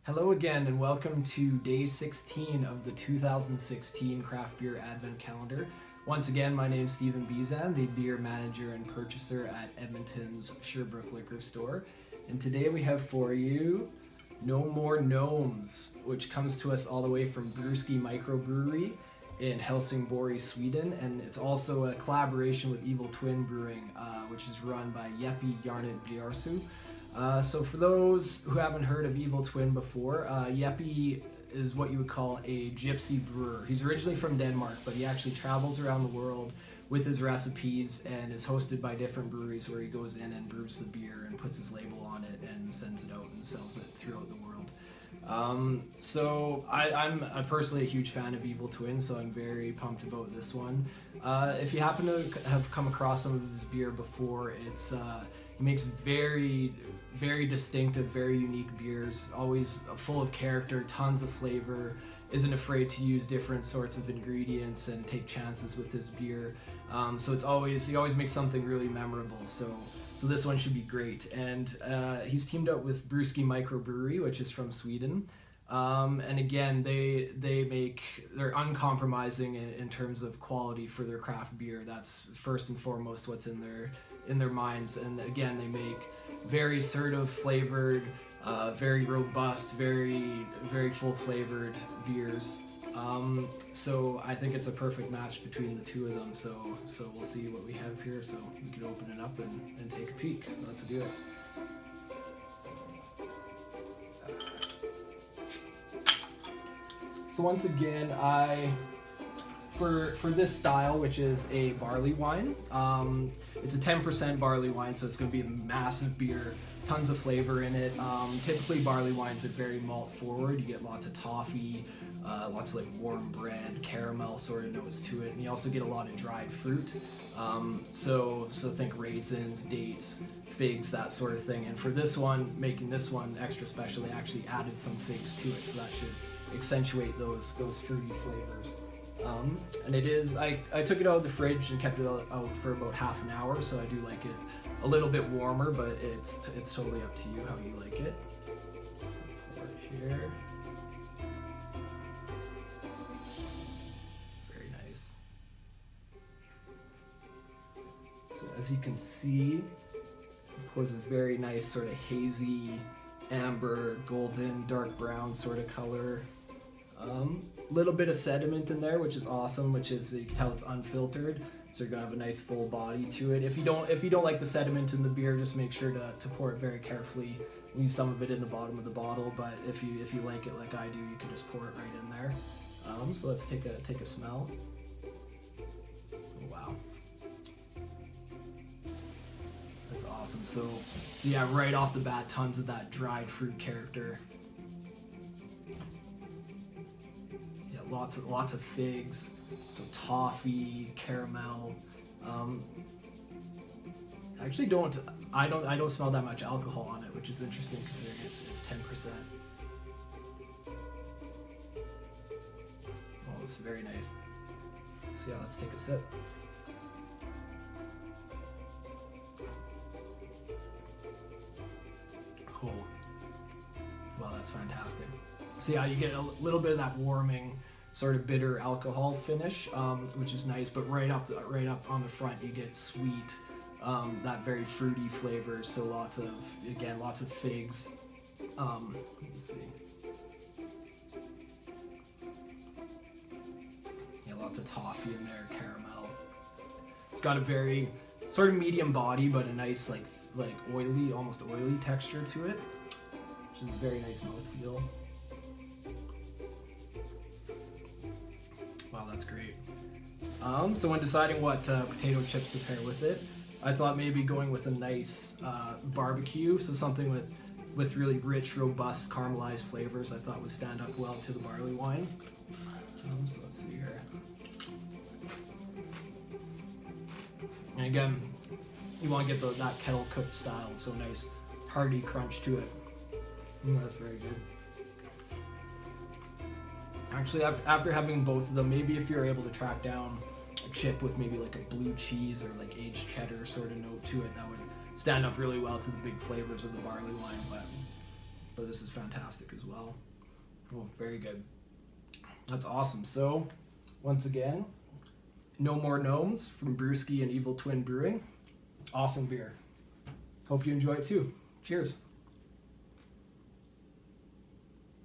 Hello again, and welcome to day 16 of the 2016 Craft Beer Advent Calendar. Once again, my name's Stephen Bezan, the beer manager and purchaser at Edmonton's Sherbrooke liquor store. And today we have for you Gno More Gnomes, which comes to us all the way from Brewski Microbrewery in Helsingborg, Sweden. And it's also a collaboration with Evil Twin Brewing, which is run by Jeppe Jarnet Bjersu. So for those who haven't heard of Evil Twin before, Jeppe is what you would call a gypsy brewer. He's originally from Denmark, but he actually travels around the world with his recipes and is hosted by different breweries where he goes in and brews the beer and puts his label on it and sends it out and sells it throughout the world. So I'm personally a huge fan of Evil Twin, so I'm very pumped about this one. If you happen to have come across some of his beer before, he makes very, very distinctive, very unique beers, always full of character, tons of flavor, isn't afraid to use different sorts of ingredients and take chances with his beer. So he always makes something really memorable. So this one should be great. And he's teamed up with Brewski Microbrewery, which is from Sweden. And again, they're uncompromising in terms of quality for their craft beer. That's first and foremost what's in their minds. And again, they make very assertive flavored, very robust, very, very full flavored beers. So I think it's a perfect match between the two of them. So we'll see what we have here. So we can open it up and take a peek. Let's do it. So once again, for this style, which is a barley wine, it's a 10% barley wine, so it's going to be a massive beer, tons of flavor in it. Typically barley wines are very malt forward. You get lots of toffee, lots of like warm bread, caramel sort of notes to it, and you also get a lot of dried fruit. So think raisins, dates, figs, that sort of thing. And for this one, making this one extra special, they actually added some figs to it, so that should accentuate those fruity flavors. And it is, I took it out of the fridge and kept it out for about half an hour, so I do like it a little bit warmer, but it's totally up to you how you like it. So pour it here. Very nice. So as you can see, it pours a very nice sort of hazy, amber, golden, dark brown sort of color. Little bit of sediment in there, which is awesome, which is, you can tell it's unfiltered, so you're gonna have a nice full body to it. If you don't like the sediment in the beer, just make sure to pour it very carefully. Leave some of it in the bottom of the bottle, but if you like it like I do, you can just pour it right in there. So let's take a smell. Oh, wow, that's awesome. So yeah, right off the bat, tons of that dried fruit character. Lots of figs, so toffee, caramel. I don't smell that much alcohol on it, which is interesting considering it's 10%. Oh, it's very nice. So yeah, let's take a sip. Cool. Wow, that's fantastic. So yeah, you get a little bit of that warming, sort of bitter alcohol finish, which is nice, but right up on the front you get sweet, that very fruity flavor, so lots of figs. Let's see. Yeah, lots of toffee in there, caramel. It's got a very sort of medium body, but a nice like oily, almost oily texture to it, which is a very nice mouthfeel. Wow, that's great. So when deciding what potato chips to pair with it, I thought maybe going with a nice barbecue, so something with really rich, robust, caramelized flavors I thought would stand up well to the barley wine. So let's see here. And again, you want to get that kettle cooked style, so nice hearty crunch to it. That's very good. Actually, after having both of them, maybe if you're able to track down a chip with maybe like a blue cheese or like aged cheddar sort of note to it, that would stand up really well to the big flavors of the barley wine. But but this is fantastic as well. Oh, very good. That's awesome. So, once again, No More Gnomes from Brewski and Evil Twin Brewing. Awesome beer. Hope you enjoy it too. Cheers.